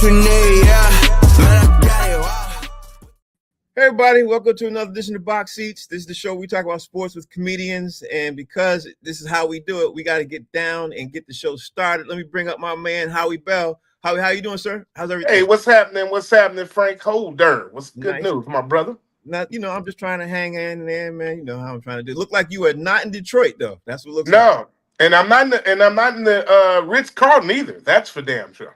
we need, yeah. Man, I got it, wow. Hey everybody, welcome to another edition of Box Seats. This is the show we talk about sports with comedians, and because this is how we do it, we got to get down and get the show started. Let me bring up my man Howie Bell. Howie, how you doing, sir? How's everything? Hey, what's happening? What's happening, Frank Holder? What's good Nice. news, my brother? Now, I'm just trying to hang in there, man. You know how I'm trying to do. Look like you are not in Detroit, though. That's what it looks like. No, and I'm not in the Ritz Carlton either. That's for damn sure.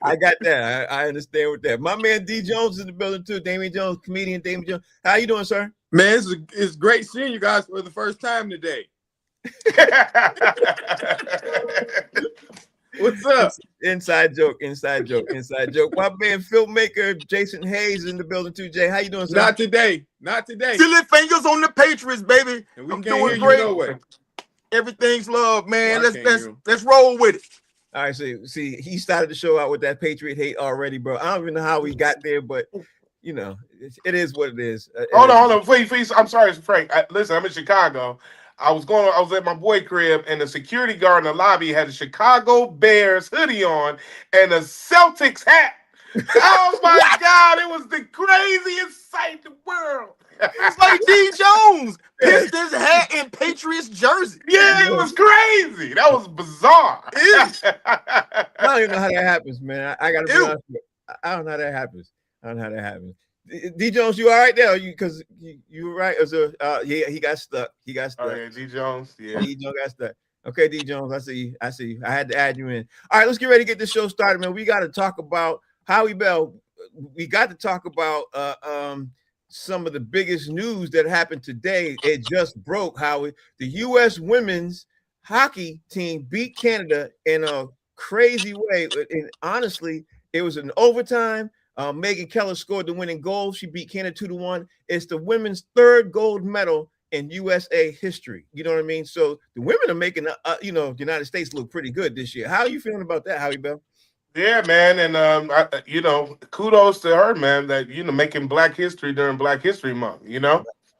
I got that. I understand with that. My man D Jones is in the building too. Damian Jones, comedian Damian Jones. How you doing, sir? Man, it's great seeing you guys for the first time today. What's up? Inside joke. My man filmmaker Jason Hayes in the building too. Jay, how you doing, sir? Not today. Silly fingers on the Patriots, baby. And we I'm can't doing hear great. you no way. Everything's love, man. Well, Let's roll with it. All right, see, he started the show out with that Patriot hate already, bro. I don't even know how we got there, but it is what it is. Hold on, please. I'm sorry, Frank. Listen, I'm in Chicago. I was at my boy crib, and the security guard in the lobby had a Chicago Bears hoodie on and a Celtics hat. Oh my God, it was the craziest sight in the world. It's like D Jones, Pistons hat and Patriots jersey. Yeah, it was crazy. That was bizarre. I don't even know how that happens, man. I gotta be honest with you. I don't know how that happens. D Jones, you all right there? Because you were right. Yeah, he got stuck. Oh yeah, D Jones. Yeah, D Jones got stuck. Okay, D Jones, I see you. I had to add you in. All right, let's get ready to get this show started, man. We got to talk about Howie Bell. We got to talk about some of the biggest news that happened today. It just broke, Howie. The U.S. women's hockey team beat Canada in a crazy way. And honestly, it was an overtime. Megan Keller scored the winning goal. She beat Canada 2-1. It's the women's third gold medal in USA history. You know what I mean? So the women are making, the United States look pretty good this year. How are you feeling about that, Howie Bell? Yeah, man, and kudos to her, man. That making Black history during Black History Month.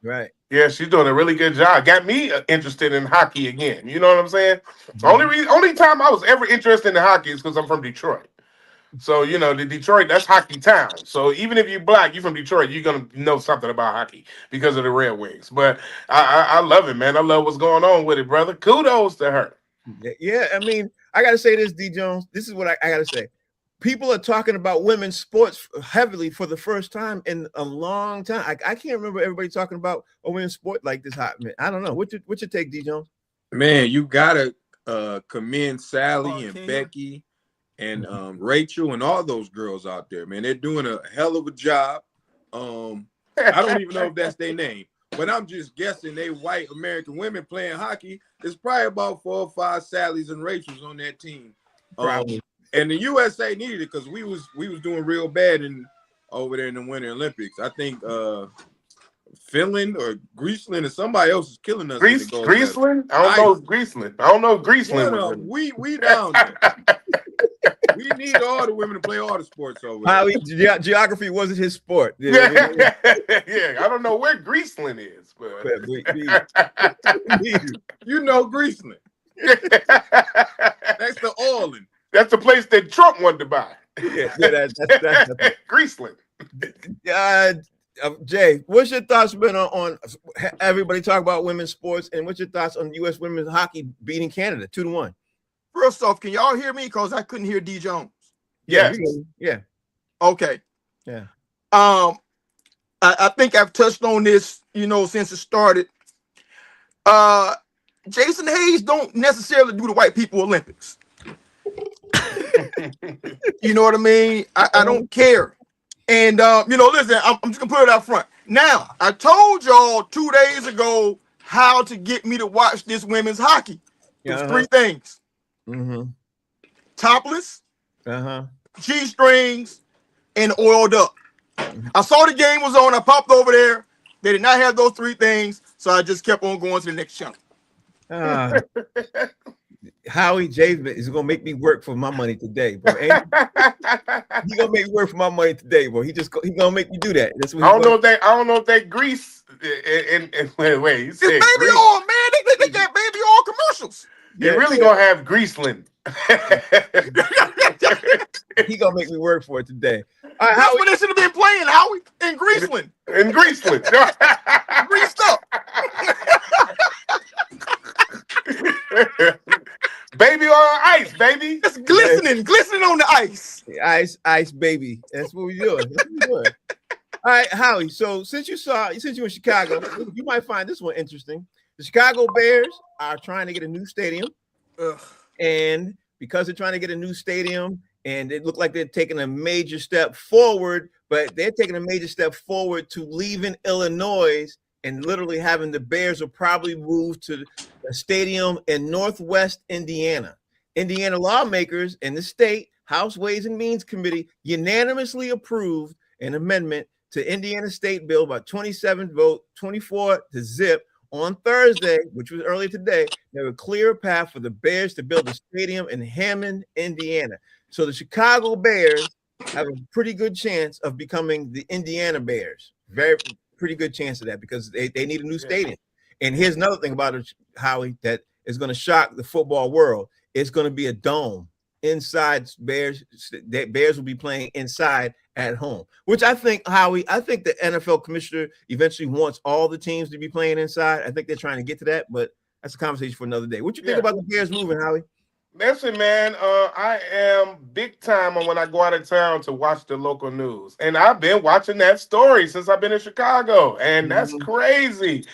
Right. Yeah, she's doing a really good job. Got me interested in hockey again. You know what I'm saying? Mm-hmm. Only time I was ever interested in hockey is because I'm from Detroit. So the Detroit, that's hockey town. So even if you're Black, you're from Detroit, you're gonna know something about hockey because of the Red Wings. But I love it, man. I love what's going on with it, brother. Kudos to her. Yeah, I mean, I gotta say this, D Jones. This is what I gotta say. People are talking about women's sports heavily for the first time in a long time. I can't remember everybody talking about a women's sport like this hot, man. I don't know. What's your take, D Jones? Man, you gotta commend Sally and Becky and Rachel and all those girls out there, man. They're doing a hell of a job. I don't even know if that's their name, but I'm just guessing they white American women playing hockey. There's probably about 4 or 5 Sallys and Rachels on that team. And the USA needed it because we was doing real bad over there in the Winter Olympics. I think Finland or Greeceland or somebody else is killing us. Greeceland? I don't know Greeceland. Yeah, we down there. We need all the women to play all the sports over there. Howie, geography wasn't his sport. Yeah, I don't know where Greeceland is, but you know Greeceland. That's the Orland. That's the place that Trump wanted to buy. Yeah, that's Greeceland. Jay, what's your thoughts been on everybody talk about women's sports, and what's your thoughts on U.S. women's hockey beating Canada 2-1? First off, can y'all hear me? Because I couldn't hear D Jones. Yes. Yeah. Okay. Yeah. I think I've touched on this, since it started. Jason Hayes don't necessarily do the white people Olympics. You know what I mean? I don't care. And, listen, I'm just going to put it out front. Now, I told y'all 2 days ago how to get me to watch this women's hockey. There's 3 things. Mm-hmm. Topless, Uh-huh. G-strings, and oiled up. I saw the game was on. I popped over there. They did not have those three things, so I just kept on going to the next channel. Howie Javen is gonna make me work for my money today, bro. He gonna make me work for my money today, bro. He gonna make me do that. That's what I don't know if that grease and wait. It's baby oil, man. They got baby oil commercials. You're really gonna have Greaseland. He gonna make me work for it today. All right, That's what they should have been playing, Howie, in Greaseland. In Greaseland. Greased up. Baby on ice, baby. It's glistening on the ice. ice, baby. That's what we doing. That's what we doing. All right, Howie. So since you're in Chicago, you might find this one interesting. The Chicago Bears are trying to get a new stadium, and because they're trying to get a new stadium, and it looked like they're taking a major step forward, but they're taking a major step forward to leaving Illinois and literally having the Bears will probably move to a stadium in Northwest Indiana. Indiana lawmakers in the state House Ways and Means Committee unanimously approved an amendment to Indiana State Bill by 27 vote, 24 to zip on Thursday, which was earlier today. There was a clear path for the Bears to build a stadium in Hammond, Indiana. So the Chicago Bears have a pretty good chance of becoming the Indiana Bears. Very pretty good chance of that because they need a new stadium. And here's another thing about it, Howie, that is going to shock the football world. It's going to be a dome inside Bears. Bears will be playing inside at home, which I think, Howie, I think the NFL commissioner eventually wants all the teams to be playing inside. I think they're trying to get to that, but that's a conversation for another day. What you think about the Bears moving, Howie? Listen, man, I am big time on when I go out of town to watch the local news. And I've been watching that story since I've been in Chicago. And that's crazy.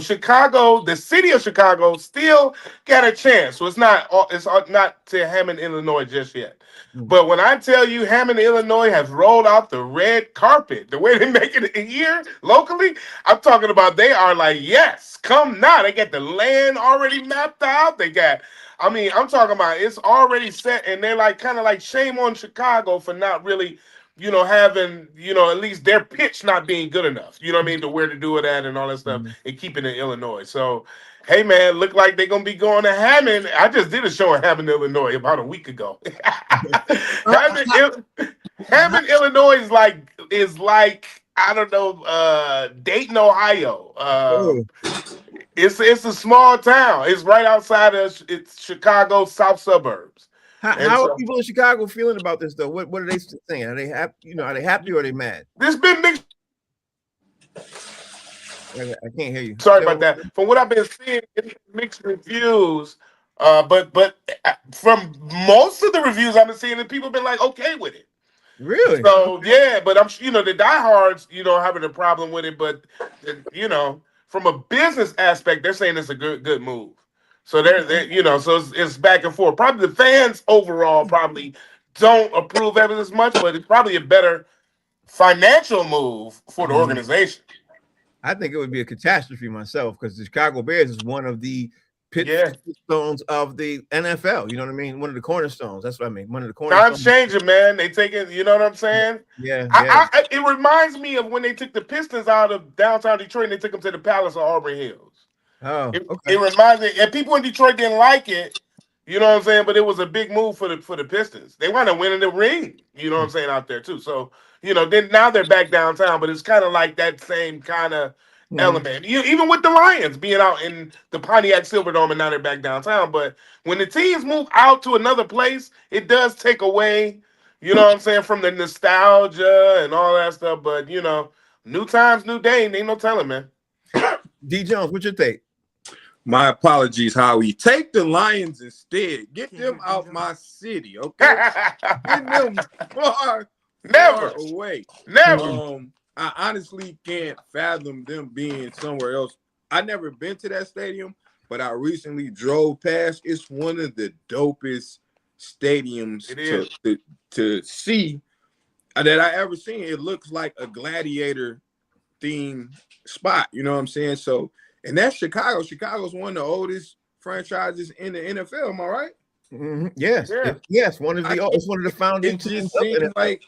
Chicago, the city of Chicago still got a chance. So it's not to Hammond, Illinois just yet. But when I tell you Hammond, Illinois has rolled out the red carpet, the way they make it here locally, I'm talking about they are like, yes, come now. They got the land already mapped out. They got, I mean, I'm talking about it's already set, and they're like kind of like shame on Chicago for not really, having, at least their pitch not being good enough, you know what I mean, to where to do it at and all that stuff and keeping it in Illinois. So, hey, man, look like they're going to be going to Hammond. I just did a show in Hammond, Illinois about a week ago. Hammond, Illinois is like, I don't know, Dayton, Ohio. It's a small town. It's right outside of Chicago's south suburbs. How are people in Chicago feeling about this though? What are they saying? Are they happy? Are they happy or are they mad? There's been mixed. I can't hear you. Sorry about that. From what I've been seeing, it's mixed reviews. But from most of the reviews I've been seeing, people have been like okay with it. Really? So yeah, but I'm the diehards, having a problem with it. But from a business aspect, they're saying it's a good move. So they're so it's back and forth. Probably the fans overall probably don't approve of it as much, but it's probably a better financial move for the organization. I think it would be a catastrophe myself because the Chicago Bears is one of the pitstones of the NFL. You know what I mean? One of the cornerstones. That's what I mean. One of the cornerstones. Time's changing, man. They take it. You know what I'm saying? Yeah. It reminds me of when they took the Pistons out of downtown Detroit and they took them to the Palace of Auburn Hills. Oh, it reminds me, and people in Detroit didn't like it. You know what I'm saying? But it was a big move for the Pistons. They wound up winning the ring. You know what I'm saying out there too. So then now they're back downtown, but it's kind of like that same kind of element. Even with the Lions being out in the Pontiac Silverdome and now they're back downtown. But when the teams move out to another place, it does take away, what I'm saying, from the nostalgia and all that stuff. But new times, new day, ain't no telling, man. D Jones, what's your take? My apologies, Howie. Take the Lions instead. Get them out my city, okay? Get them far away. Never. I honestly can't fathom them being somewhere else. I've never been to that stadium, but I recently drove past. It's one of the dopest stadiums to see that I ever seen. It looks like a gladiator themed spot. You know what I'm saying? So, and that's Chicago. Chicago's one of the oldest franchises in the NFL. Am I right? Mm-hmm. Yes. Yeah. Yes. It's one of the founding teams. Like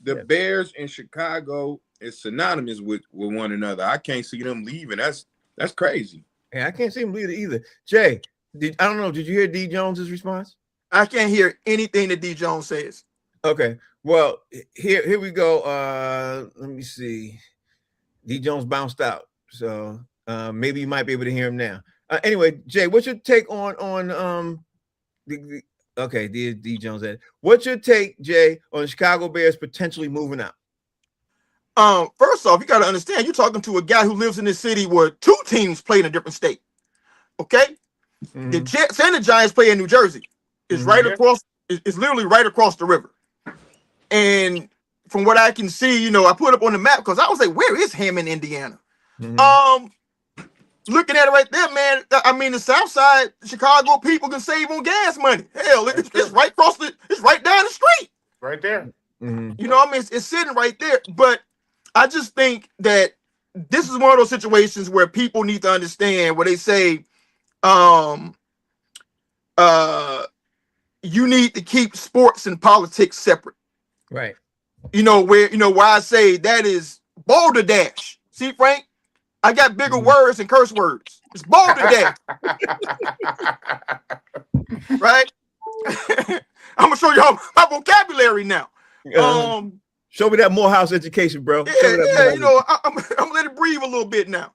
the Bears in Chicago is synonymous with one another. I can't see them leaving. That's crazy. Yeah, I can't see them leaving either. Jay, I don't know. Did you hear D Jones's response? I can't hear anything that D Jones says. Okay. Well, here we go. Let me see. D Jones bounced out. So maybe you might be able to hear him now. Anyway, Jay, what's your take on okay, D Jones said, what's your take, Jay, on the Chicago Bears potentially moving out? First off, you got to understand, you're talking to a guy who lives in this city where two teams play in a different state. Okay, the Jets and the Giants play in New Jersey. It's right across. It's literally right across the river. And from what I can see, you know, I put up on the map because I was like, where is Hammond, Indiana? Looking at it right there, man. I mean, the South Side Chicago people can save on gas money. Hell, it's right across it's right down the street. Right there. You know, I mean, it's sitting right there. But I just think that this is one of those situations where people need to understand where they say, you need to keep sports and politics separate. Right. You know, where I say that is balderdash. See, Frank, I got bigger words and curse words. It's balderdash. Right? I'm gonna show y'all my vocabulary now. Show me that Morehouse education, bro. Yeah, you know, I'm gonna let it breathe a little bit now.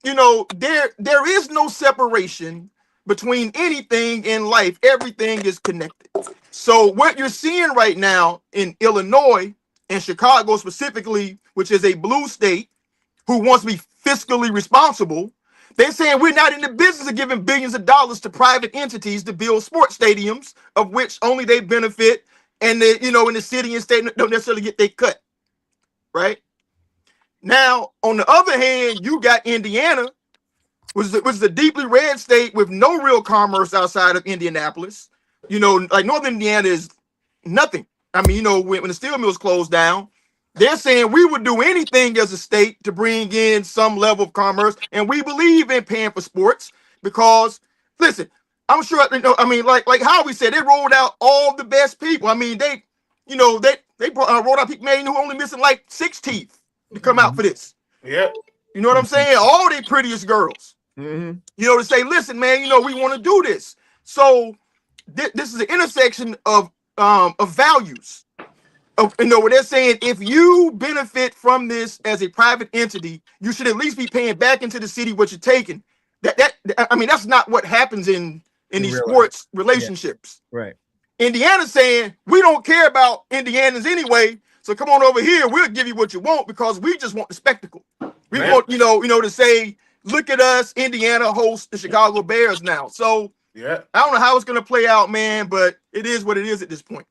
You know, there is no separation between anything in life. Everything is connected. So what you're seeing right now in Illinois and Chicago specifically, which is a blue state who wants to be fiscally responsible, they're saying we're not in the business of giving billions of dollars to private entities to build sports stadiums, of which only they benefit, and the, you know, in the city and state don't necessarily get their cut. Right? Now, on the other hand, you got Indiana, which is a deeply red state with no real commerce outside of Indianapolis. You know, like Northern Indiana is nothing. I mean, you know, when the steel mills closed down, they're saying we would do anything as a state to bring in some level of commerce, and we believe in paying for sports because, listen, I'm sure, you know, I mean, like how we said, they rolled out all the best people. I mean, they rolled out people, man, who only missing like 6 teeth to come out for this. Yeah. You know what I'm saying? All they prettiest girls. You know, to say, listen, man, you know, we want to do this. So this is an intersection of values. You know, where they're saying if you benefit from this as a private entity, you should at least be paying back into the city what you're taking. I mean, that's not what happens in these sports relationships. Yeah. Right. Indiana's saying we don't care about Indianans anyway, so come on over here. We'll give you what you want because we just want the spectacle. We want, you know, to say, look at us, Indiana hosts the Chicago Bears now. So yeah, I don't know how it's going to play out, man, but it is what it is at this point.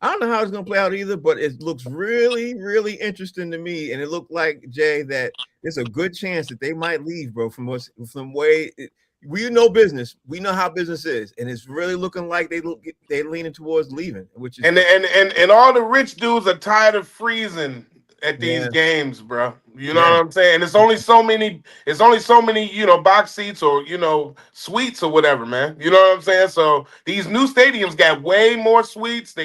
I don't know how it's going to play out either, but it looks really, really interesting to me. And it looked like, Jay, that there's a good chance that they might leave, bro, from way we know business. We know how business is. And it's really looking like they're leaning towards leaving, which is and all the rich dudes are tired of freezing at these games, bro. You know what I'm saying? It's only so many, you know, box seats or, you know, suites or whatever, man. You know what I'm saying? So these new stadiums got way more suites.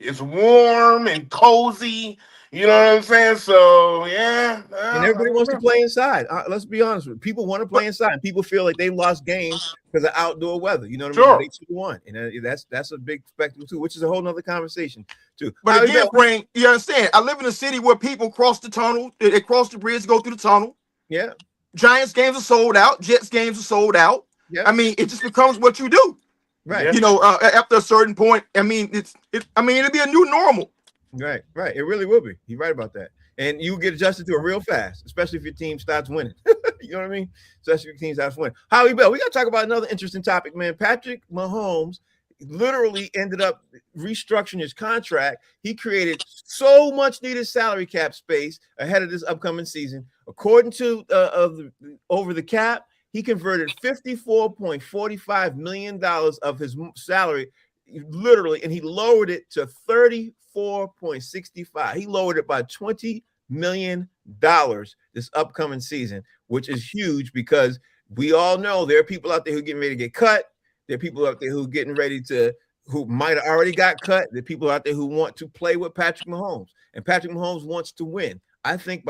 It's warm and cozy. You know what I'm saying? So yeah. And everybody wants to play inside. Let's be honest with you. People want to play inside. And people feel like they lost games because of outdoor weather. You know what I mean? They should have won. And that's a big spectacle too, which is a whole nother conversation too. But again, Frank, you understand? I live in a city where people cross the tunnel, they cross the bridge, go through the tunnel. Yeah. Giants games are sold out. Jets games are sold out. Yeah. I mean, it just becomes what you do. Right. You know, after a certain point, I mean, it'll be a new normal. Right. It really will be. You're right about that. And you get adjusted to it real fast, especially if your team starts winning. You know what I mean? Especially if your team starts winning. Howie Bell, we got to talk about another interesting topic, man. Patrick Mahomes literally ended up restructuring his contract. He created so much needed salary cap space ahead of this upcoming season. According to Over the Cap, he converted $54.45 million of his salary, literally, and he lowered it to $34.65. He lowered it by $20 million this upcoming season, which is huge because we all know there are people out there who are getting ready to get cut. There are people out there who are getting ready who might have already got cut. There are people out there who want to play with Patrick Mahomes, and Patrick Mahomes wants to win. I think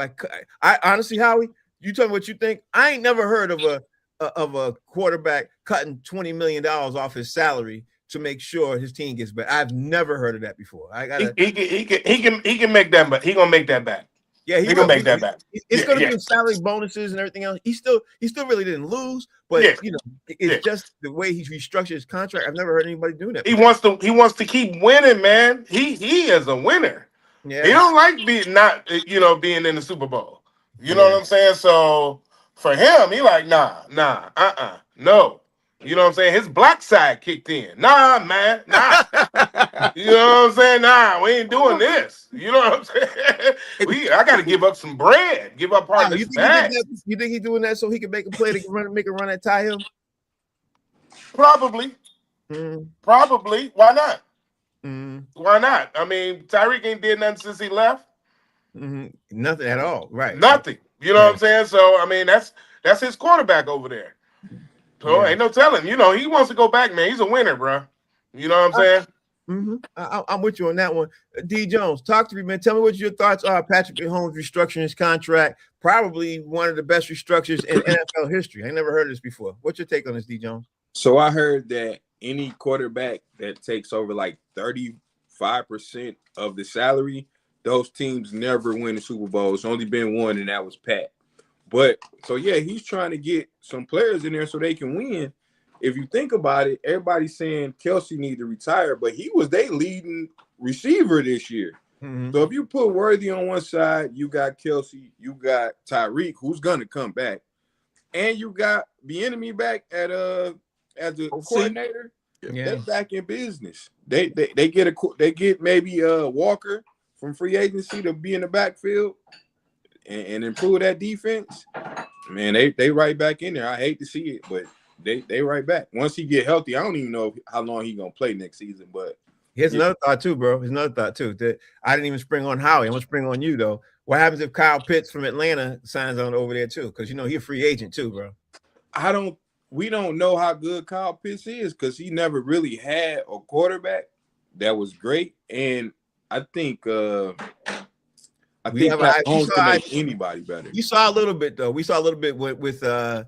I honestly, Howie, you tell me what you think. I ain't never heard of a quarterback cutting $20 million off his salary to make sure his team gets better. I've never heard of that before. He can make that, but he gonna make that back. Yeah, He gonna make that back. It's Yeah, gonna yeah. be salary bonuses and everything else. He still really didn't lose, but Yeah. you know, it's just the way he's restructured his contract. I've never heard anybody do that. He wants to keep winning, man. He is a winner. Yeah, He don't like being in the Super Bowl. You know Yeah. what I'm saying? So for him, he like, no. You know what I'm saying? His black side kicked in. Nah, man, nah. You know what I'm saying? Nah, we ain't doing this. You know what I'm saying? I got to give up some bread. Give up part of this bag. You think he's doing that so he can make a play to make a run at Ty Hill? Probably. Probably. Why not? Mm-hmm. Why not? I mean, Tyreek ain't did nothing since he left. Nothing at all. Right. Nothing. You know what I'm saying? So I mean, that's his quarterback over there. So ain't no telling. You know, he wants to go back, man. He's a winner, bro. You know what I'm saying? I'm with you on that one. D. Jones, talk to me, man. Tell me what your thoughts are. Patrick Mahomes restructuring his contract, probably one of the best restructures in NFL history. I never heard of this before. What's your take on this, D. Jones? So I heard that any quarterback that takes over like 35% of the salary, those teams never win the Super Bowl. It's only been one, and that was Pat. But so yeah, he's trying to get some players in there so they can win. If you think about it, everybody's saying Kelsey needs to retire, but he was their leading receiver this year. So if you put Worthy on one side, you got Kelsey, you got Tyreek, who's gonna come back, and you got Bieniemy back at as a coordinator. They back in business. They get maybe Walker from free agency to be in the backfield and improve that defense. Man, they right back in there. I hate to see it, but they right back. Once he get healthy, I don't even know how long he gonna play next season. But here's another thought too, bro. Here's another thought too. That I didn't even spring on Howie. I'm gonna spring on you though. What happens if Kyle Pitts from Atlanta signs on over there too? Because you know he's a free agent too, bro. We don't know how good Kyle Pitts is because he never really had a quarterback that was great. And I think Mahomes can make anybody better. You saw a little bit though. We saw a little bit with oh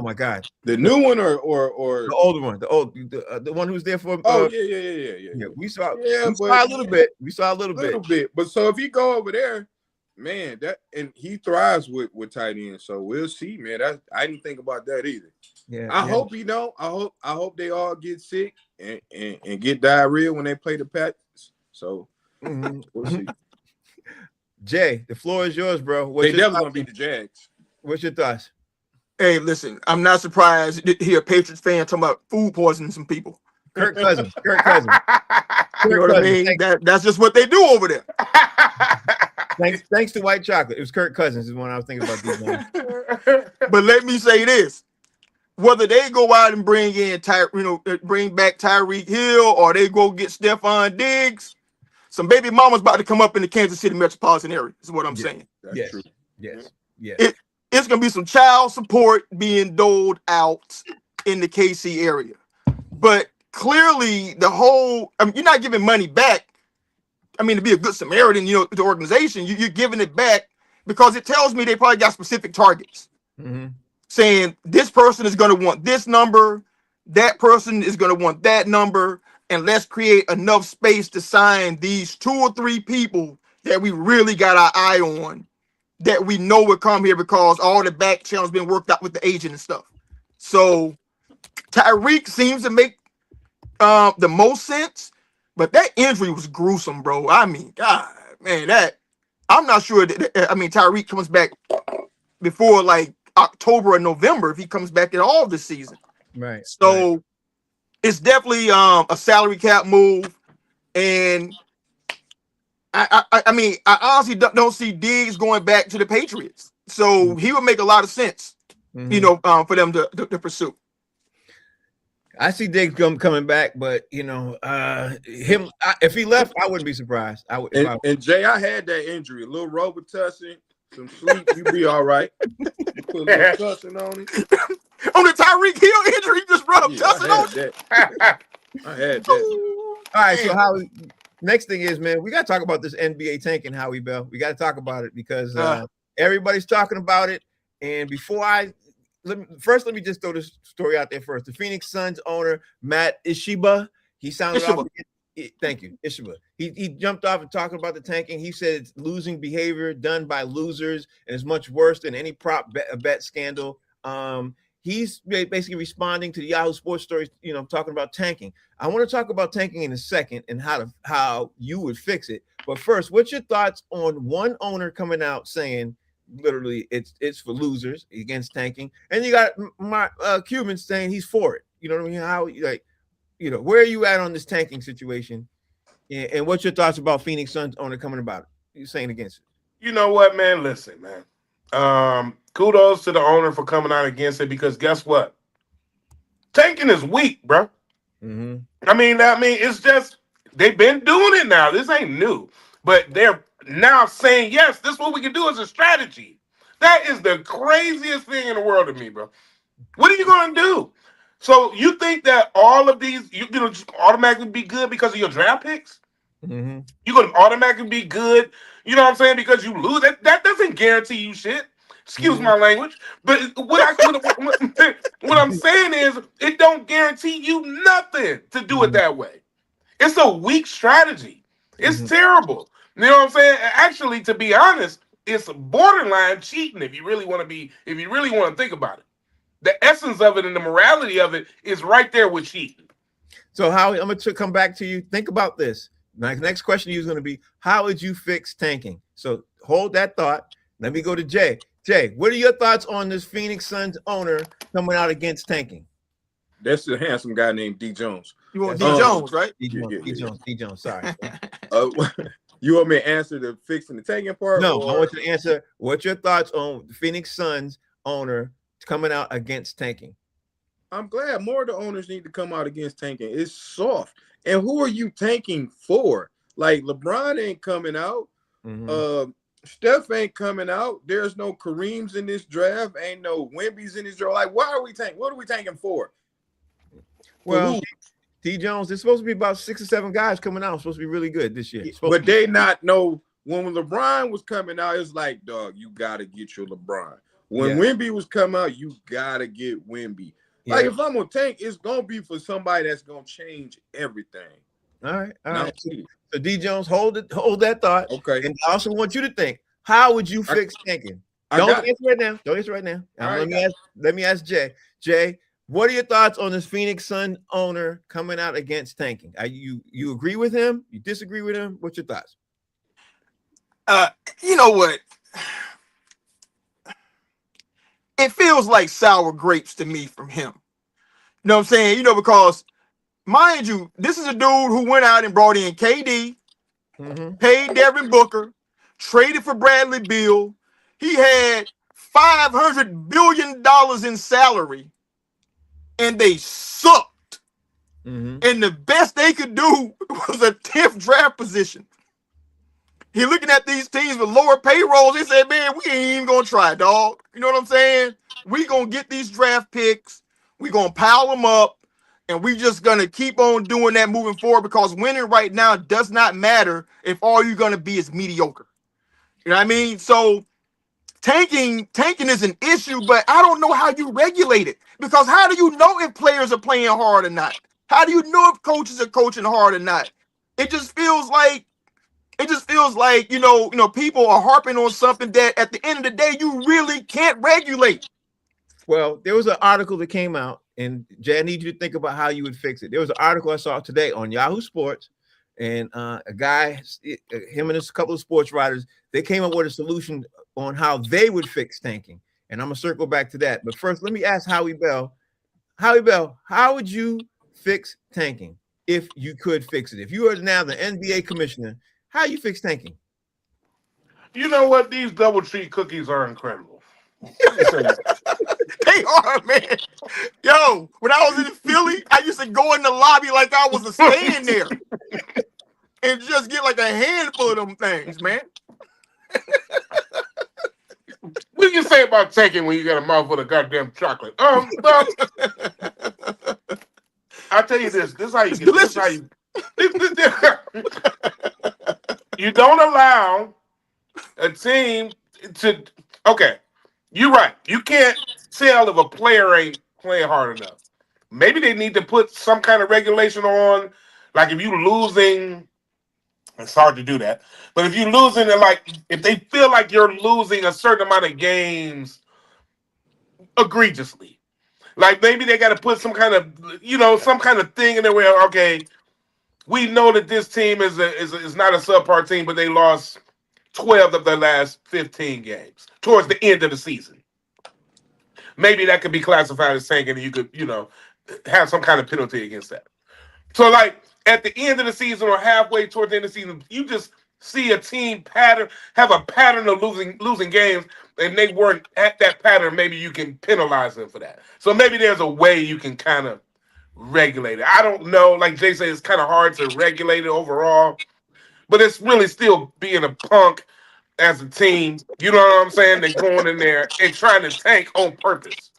my God, the new one or the older one, the one who's there for. Yeah. We saw a little bit. We saw a little bit. But so if he go over there, man, and he thrives with tight end. So we'll see, man. I didn't think about that either. Yeah. I hope he don't. I hope they all get sick and get diarrhea when they play the Pats. So we'll see. Jay, the floor is yours, bro. They definitely gonna beat the Jags. What's your thoughts? Hey, listen, I'm not surprised to hear a Patriots fan talking about food poisoning some people. Kirk Cousins. You know what I mean? That's just what they do over there. Thanks to white chocolate. It was Kirk Cousins is one I was thinking about these days. But let me say this. Whether they go out and bring back Tyreek Hill or they go get Stephon Diggs, some baby mama's about to come up in the Kansas City metropolitan area, is what I'm saying. That's true. Yes. It's going to be some child support being doled out in the KC area. But clearly, you're not giving money back. I mean, to be a good Samaritan, the organization, you're giving it back because it tells me they probably got specific targets. Saying this person is going to want this number, that person is going to want that number, and let's create enough space to sign these 2 or 3 people that we really got our eye on, that we know will come here because all the back channels been worked out with the agent and stuff. So Tyreek seems to make the most sense, but that injury was gruesome, bro. I mean, God, man, I'm not sure Tyreek comes back before like October or November if he comes back at all this season. Right. So it's definitely a salary cap move, and I honestly don't see Diggs going back to the Patriots. So he would make a lot of sense, for them to pursue. I see Diggs coming back, but if he left, I wouldn't be surprised. And Jay, I had that injury, a little Robitussin, some sleep, you be all right. You put a little tussin on it. On the Tyreek Hill injury, you just rubbed tussin on it. I had that. All right, so Howie, next thing is, man, we got to talk about this NBA tanking, Howie Bell. We got to talk about it because everybody's talking about it. And before let me just throw this story out there first. The Phoenix Suns owner, Matt Ishiba, he sounded off. Thank you, Ishmael. He jumped off and talking about the tanking. He said it's losing behavior done by losers and is much worse than any prop bet scandal. He's basically responding to the Yahoo Sports stories, talking about tanking. I want to talk about tanking in a second and how you would fix it. But first, what's your thoughts on one owner coming out saying literally it's for losers against tanking, and you got Cuban saying he's for it? You know what I mean? How where are you at on this tanking situation? And what's your thoughts about Phoenix Suns owner coming about it? You're saying against it. You know what, man? Listen, man. Kudos to the owner for coming out against it, because guess what? Tanking is weak, bro. Mm-hmm. I mean, it's just they've been doing it now. This ain't new, but they're now saying yes. This is what we can do as a strategy. That is the craziest thing in the world to me, bro. What are you gonna do? So you think that all of these you just automatically be good because of your draft picks? Mm-hmm. You're gonna automatically be good, you know what I'm saying, because you lose. That doesn't guarantee you shit. Excuse my language, but what I'm saying is it don't guarantee you nothing to do it that way. It's a weak strategy. It's terrible. You know what I'm saying? Actually, to be honest, it's borderline cheating if you really want to think about it. The essence of it and the morality of it is right there with cheating. So Howie, I'm going to come back to you. Think about this. My next question to you is going to be, how would you fix tanking? So hold that thought. Let me go to Jay. Jay, what are your thoughts on this Phoenix Suns owner coming out against tanking? That's a handsome guy named D. Jones. You want D. Jones, right? D. Jones, sorry. You want me to answer the fixing the tanking part? No, I want you to answer. What's your thoughts on the Phoenix Suns owner coming out against tanking? I'm glad more of the owners need to come out against tanking. It's soft. And who are you tanking for? Like, LeBron ain't coming out. Mm-hmm. Steph ain't coming out. There's no Kareems in this draft. Ain't no Wemby's in this draft. Like, why are we tanking? What are we tanking for? Well, D. Jones, there's supposed to be about 6 or 7 guys coming out. It's supposed to be really good this year. But they not know. When LeBron was coming out, it's like, dog, you got to get your LeBron. When Wemby was coming out, you got to get Wemby. Yeah. Like, if I'm going to tank, it's going to be for somebody that's going to change everything. All right. So D. Jones, hold that thought. Okay. And I also want you to think, how would you fix tanking? Don't answer right now. Let me ask Jay. Jay, what are your thoughts on this Phoenix Sun owner coming out against tanking? You agree with him? You disagree with him? What's your thoughts? You know what? It feels like sour grapes to me from him. You know what I'm saying? Because mind you, this is a dude who went out and brought in KD, paid Devin Booker, traded for Bradley Beal. He had $500 billion in salary, and they sucked. And the best they could do was a 10th draft position. He looking at these teams with lower payrolls. He said, man, we ain't even going to try, dog. You know what I'm saying? We going to get these draft picks. We going to pile them up. And we just going to keep on doing that moving forward, because winning right now does not matter if all you're going to be is mediocre. You know what I mean? So tanking is an issue, but I don't know how you regulate it, because how do you know if players are playing hard or not? How do you know if coaches are coaching hard or not? It just feels like people are harping on something that at the end of the day you really can't regulate. Well, there was an article that came out, and Jay, I need you to think about how you would fix it. There was an article I saw today on Yahoo Sports, and a guy, him and a couple of sports writers, they came up with a solution on how they would fix tanking. And I'm gonna circle back to that. But first, let me ask Howie Bell. Howie Bell, how would you fix tanking if you could fix it? If you are now the NBA commissioner, how you fix tanking? You know what? These DoubleTree cookies are incredible. They are, man. Yo, when I was in Philly, I used to go in the lobby like I was a stand there and just get like a handful of them things, man. What do you say about tanking when you got a mouthful of goddamn chocolate? Well, I'll tell you this. This is how you get this. How you don't allow a team to. Okay, you're right. You can't tell if a player ain't playing hard enough. Maybe they need to put some kind of regulation on Like if you're losing, it's hard to do that. But if you're losing, and like if they feel like you're losing a certain amount of games egregiously, like maybe they got to put some kind of some kind of thing in there where okay, we know that this team is not a subpar team, but they lost 12 of their last 15 games towards the end of the season. Maybe that could be classified as tanking, and you could have some kind of penalty against that. So like at the end of the season or halfway towards the end of the season, you just see a team have a pattern of losing games, and they weren't at that pattern. Maybe you can penalize them for that. So maybe there's a way you can kind of regulate it. I don't know. Like Jay said, it's kind of hard to regulate it overall, but it's really still being a punk as a team. You know what I'm saying? They're going in there and trying to tank on purpose.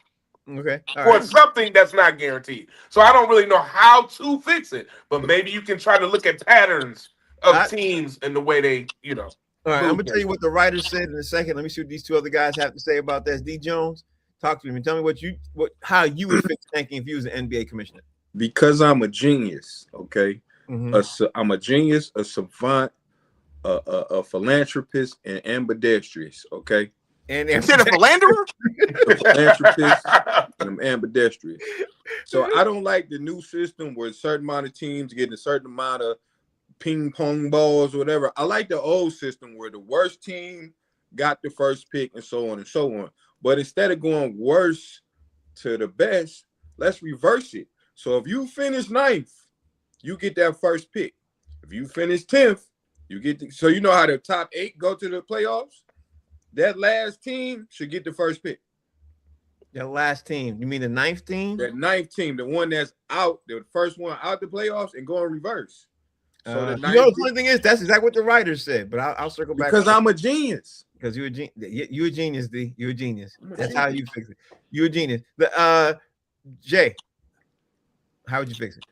Okay. For something that's not guaranteed. So I don't really know how to fix it, but maybe you can try to look at patterns of teams and the way they, All right, I'm gonna tell you what the writers said in a second. Let me see what these two other guys have to say about this. D. Jones, talk to me. Tell me how you would fix tanking if you was an NBA commissioner. Because I'm a genius, okay? Mm-hmm. I'm a genius, a savant, a philanthropist, and ambidextrous, okay? And You said a philanderer? A philanthropist and I'm ambidextrous. So I don't like the new system where a certain amount of teams get a certain amount of ping pong balls or whatever. I like the old system where the worst team got the first pick and so on and so on. But instead of going worse to the best, let's reverse it. So if you finish 9th, you get that first pick. If you finish 10th, you get so you know how the top 8 go to the playoffs? That last team should get the first pick. That last team. You mean the 9th team? That 9th team, the one that's out, the first one out the playoffs and go in reverse. So the funny thing is, that's exactly what the writers said. But I'll circle back. Because I'm a genius. Because you're a genius, D. You're a genius. That's how you fix it. You're a genius. Jay, how would you fix it?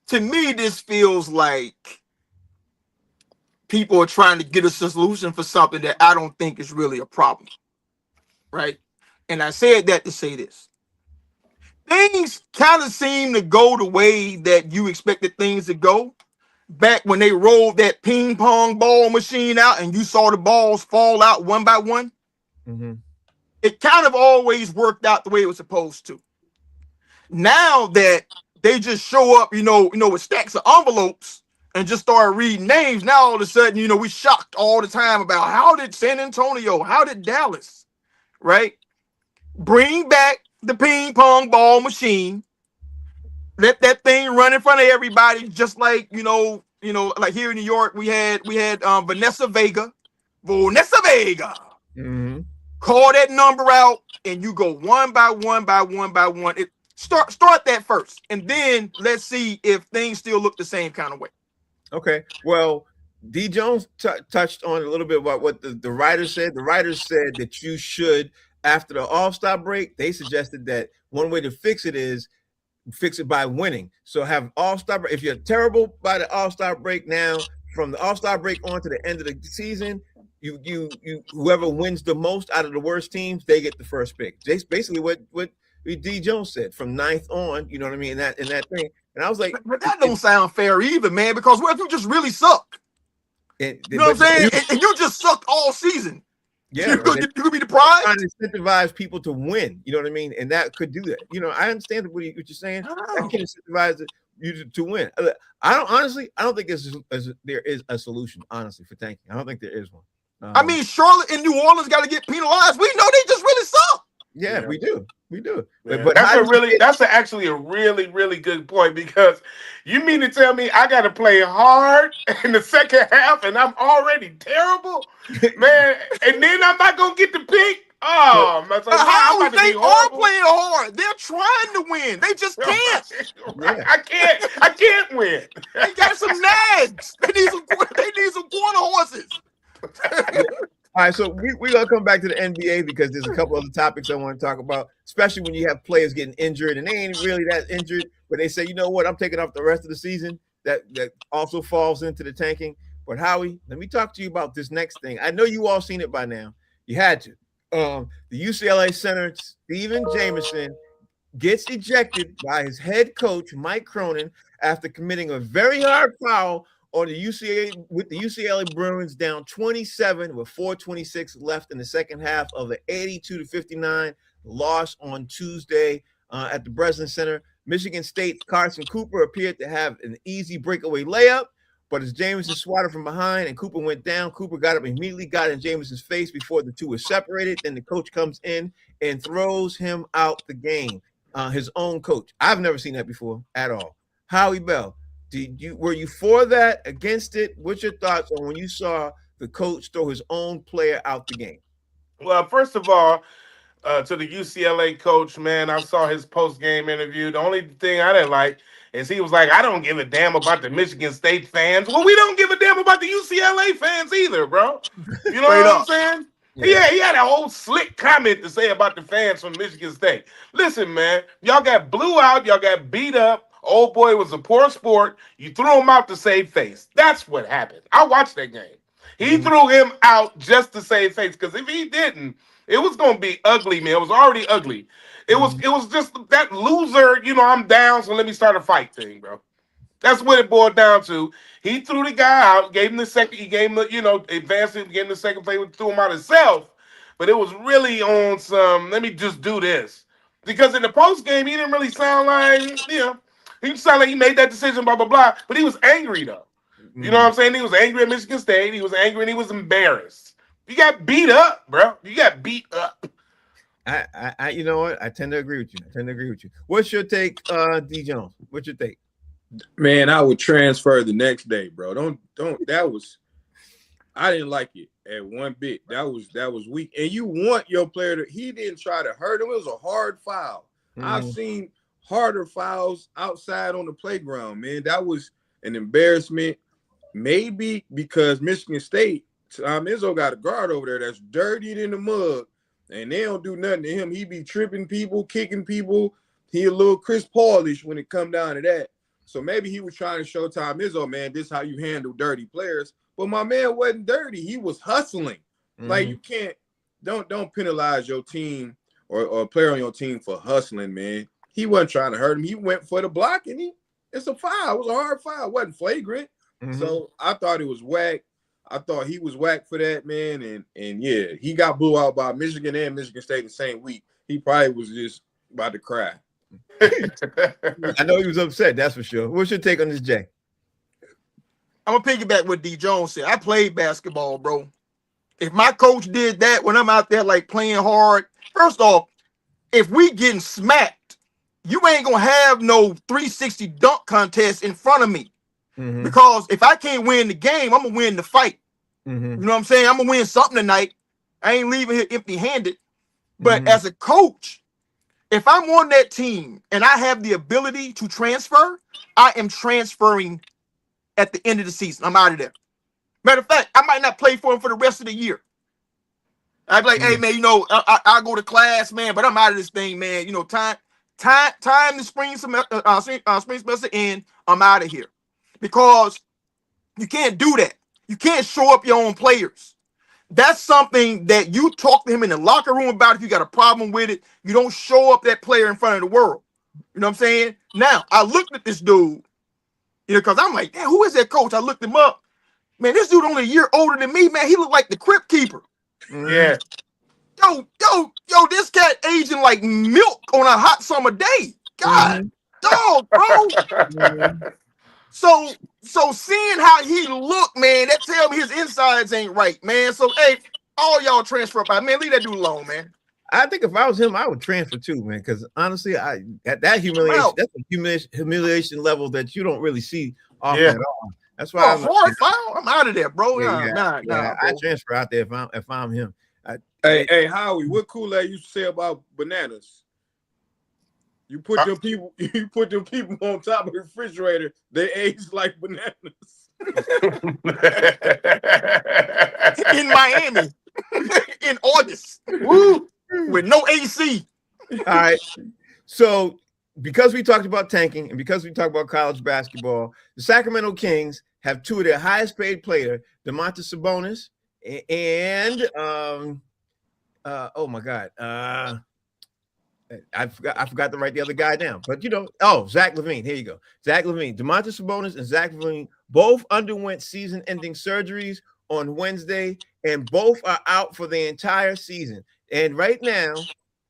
To me, this feels like people are trying to get us a solution for something that I don't think is really a problem. Right? And I said that to say this. Things kind of seem to go the way that you expected things to go back when they rolled that ping pong ball machine out and you saw the balls fall out one by one. Mm-hmm. It kind of always worked out the way it was supposed to. Now that they just show up, with stacks of envelopes and just start reading names, now all of a sudden, we shocked all the time about how did San Antonio, how did Dallas, right? Bring back the ping pong ball machine. Let that thing run in front of everybody, just like like here in New York, we had Vanessa Vega. Mm-hmm. Call that number out, and you go one by one by one by one. Start that first, and then let's see if things still look the same kind of way. Okay. Well, D. Jones touched on a little bit about what the writers said. The writers said that you should, after the All-Star break, they suggested that one way to fix it is fix it by winning. So have All-Star break. If you're terrible by the All-Star break now, from the All-Star break on to the end of the season, you whoever wins the most out of the worst teams, they get the first pick. That's basically what D. Jones said from 9th on. You know what I mean? In that thing. And I was like, but that don't sound fair either, man. Because what if you just really suck? You know what I'm saying? And you just sucked all season. Yeah, you could be deprived. Trying to incentivize people to win. You know what I mean? And that could do that. I understand what you're saying. That can incentivize you to win. I don't think there is a solution, honestly, for tanking. I don't think there is one. I mean, Charlotte and New Orleans got to get penalized. We know they just really suck. Yeah, we do. Yeah. But that's actually a really, really good point, because you mean to tell me I got to play hard in the second half and I'm already terrible, man, and then I'm not gonna get the pick? Oh, man, so how they are playing hard? They're trying to win. They just can't. Yeah. I can't win. They got some nags. They need some quarter horses. All right, so we're going to come back to the NBA because there's a couple other topics I want to talk about, especially when you have players getting injured and they ain't really that injured, but they say, you know what, I'm taking off the rest of the season. That also falls into the tanking. But Howie, let me talk to you about this next thing. I know you all seen it by now. You had to. The UCLA center, Stephen Jameson, gets ejected by his head coach, Mike Cronin, after committing a very hard foul on the UCLA Bruins down 27 with 4:26 left in the second half of the 82-59 loss on Tuesday at the Breslin Center. Michigan State's Carson Cooper appeared to have an easy breakaway layup, but as Jamison swatted from behind and Cooper went down, Cooper got up and immediately got in Jamison's face before the two were separated. Then the coach comes in and throws him out the game. His own coach. I've never seen that before at all. Howie Bell, were you for that, against it? What's your thoughts on when you saw the coach throw his own player out the game? Well, first of all, to the UCLA coach, man, I saw his post-game interview. The only thing I didn't like is he was like, I don't give a damn about the Michigan State fans. Well, we don't give a damn about the UCLA fans either, bro. You know what I'm saying? Yeah, he had a whole slick comment to say about the fans from Michigan State. Listen, man, y'all got blew out. Y'all got beat up. Old boy was a poor sport. You threw him out to save face. That's what happened. I watched that game. He threw him out just to save face, because if he didn't, it was going to be ugly, man. It was already ugly. It was just that loser, I'm down, so let me start a fight thing, bro. That's what it boiled down to. He threw the guy out, gave him the second, he gave him the, advanced him, gave him the second play, threw him out himself. But it was really on some, let me just do this. Because in the post game, he didn't really sound like, he sounded like he made that decision, blah, blah, blah. But he was angry, though. You know what I'm saying? He was angry at Michigan State. He was angry and he was embarrassed. You got beat up, bro. You got beat up. I you know what? I tend to agree with you. What's your take, D. Jones? What's your take? Man, I would transfer the next day, bro. I didn't like it at one bit. That was weak. And you want your player to, he didn't try to hurt him. It was a hard foul. I've seen harder fouls outside on the playground, man. That was an embarrassment. Maybe because Michigan State, Tom Izzo got a guard over there that's dirtied in the mud, and they don't do nothing to him. He be tripping people, kicking people. He a little Chris Paulish when it come down to that. So maybe he was trying to show Tom Izzo, man, this is how you handle dirty players. But my man wasn't dirty. He was hustling. Like, you can't, don't penalize your team or a player on your team for hustling, man. He wasn't trying to hurt him. He went for the block, and it's a foul. It was a hard foul. It wasn't flagrant. So I thought it was whack. I thought he was whack for that, man. And yeah, he got blew out by Michigan and Michigan State the same week. He probably was just about to cry. I know he was upset, that's for sure. What's your take on this, Jay? I'm gonna piggyback what D. Jones said. I played basketball, bro. If my coach did that when I'm out there like playing hard, first off, if we getting smacked, you ain't gonna have no 360 dunk contest in front of me. Because if I can't win the game, I'm gonna win the fight. You know what I'm saying? I'm gonna win something tonight. I ain't leaving here empty-handed. But as a coach, if I'm on that team and I have the ability to transfer, I am transferring at the end of the season. I'm out of there. Matter of fact, I might not play for him for the rest of the year. I'd be like, hey, man, I'll go to class, man, but I'm out of this thing, man. Time the spring semester end, I'm out of here. Because you can't do that. You can't show up your own players. That's something that you talk to him in the locker room about. If you got a problem with it, you don't show up that player in front of the world. You know what I'm saying? Now, I looked at this dude, because I'm like, damn, who is that coach? I looked him up. Man, this dude only a year older than me, man. He looked like the Crypt Keeper. Yeah. Yo, this cat aging like milk on a hot summer day. God, dog, bro. So seeing how he looked, man, that tell me his insides ain't right, man. So, hey, all y'all transfer up. Man, leave that dude alone, man. I think if I was him, I would transfer too, man. Because honestly, at that humiliation, that's a humiliation level that you don't really see off at all. That's why I'm out of there, bro. Nah, I transfer out there if I'm him. Hey, Howie, what Kool-Aid used to say about bananas? You put them people on top of the refrigerator, they age like bananas. In Miami, in August, woo, with no AC. All right. So because we talked about tanking and because we talked about college basketball, the Sacramento Kings have two of their highest paid players, Domantas Sabonis and oh my God, I forgot to write the other guy down. But Zach LaVine. Here you go. Zach LaVine, Domantas Sabonis, and Zach LaVine both underwent season-ending surgeries on Wednesday, and both are out for the entire season. And right now,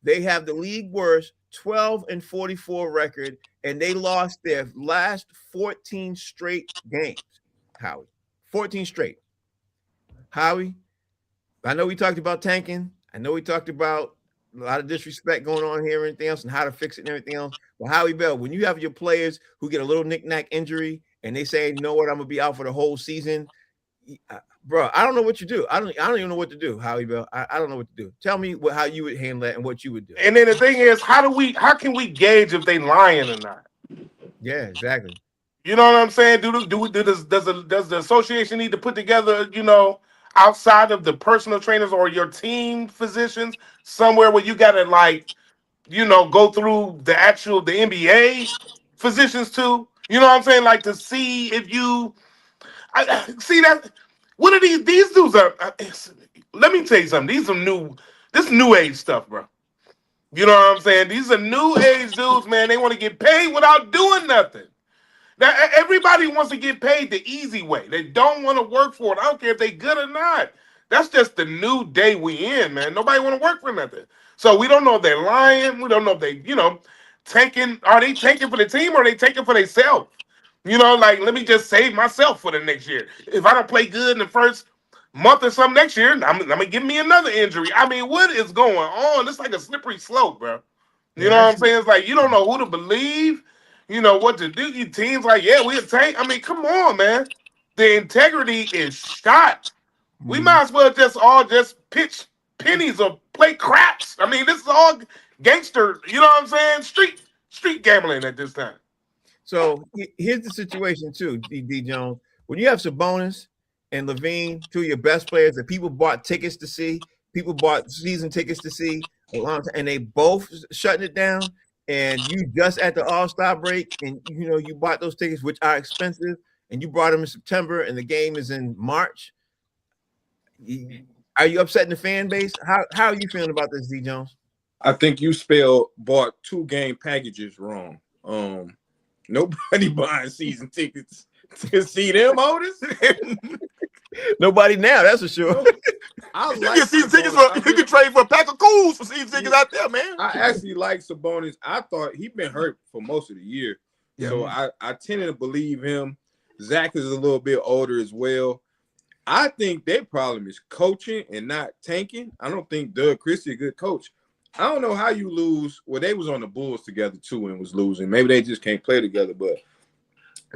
they have the league worst 12-44 record, and they lost their last 14 straight games. Howie, 14 straight. Howie, I know we talked about tanking. I know we talked about a lot of disrespect going on here and everything else and how to fix it and everything else. But Howie Bell, when you have your players who get a little knick-knack injury and they say, you know what, I'm going to be out for the whole season, bro, I don't know what you do. I don't even know what to do, Howie Bell. I don't know what to do. Tell me how you would handle that and what you would do. And then the thing is, how can we gauge if they lying or not? Yeah, exactly. You know what I'm saying? Does the association need to put together, outside of the personal trainers or your team physicians, somewhere where you gotta go through the NBA physicians too? You know what I'm saying? Like to see if you see that. What are these dudes are? Let me tell you something. This new age stuff, bro. You know what I'm saying? These are new age dudes, man. They want to get paid without doing nothing. Now, everybody wants to get paid the easy way. They don't want to work for it. I don't care if they good or not. That's just the new day we in, man. Nobody want to work for nothing. So we don't know if they're lying. We don't know if they, tanking. Are they tanking for the team or are they tanking for themselves? Let me just save myself for the next year. If I don't play good in the first month or something next year, I'm going to give me another injury. I mean, what is going on? It's like a slippery slope, bro. You know what I'm saying? It's like you don't know who to believe. You know what to do. Your team's like, yeah, we'll tank. I mean, come on, man. The integrity is shot. We might as well just pitch pennies or play craps. I mean, this is all gangster, you know what I'm saying? Street gambling at this time. So here's the situation too, D. Jones. When you have Sabonis and LaVine, two of your best players that people bought tickets to see, people bought season tickets to see a long time, and they both shutting it down. And you just at the All-Star break, and you bought those tickets, which are expensive, and you brought them in September, and the game is in March. Are you upsetting the fan base? How are you feeling about this, D. Jones? I think you bought 2 game packages wrong. Nobody buying season tickets to see them, Otis. Nobody now, that's for sure. You can season tickets you can trade for a pack of cools for season tickets out there, man. I actually like Sabonis. I thought he'd been hurt for most of the year. Yeah, so I tended to believe him. Zach is a little bit older as well. I think their problem is coaching and not tanking. I don't think Doug Christie a good coach. I don't know how you lose. Well, they was on the Bulls together too and was losing. Maybe they just can't play together. But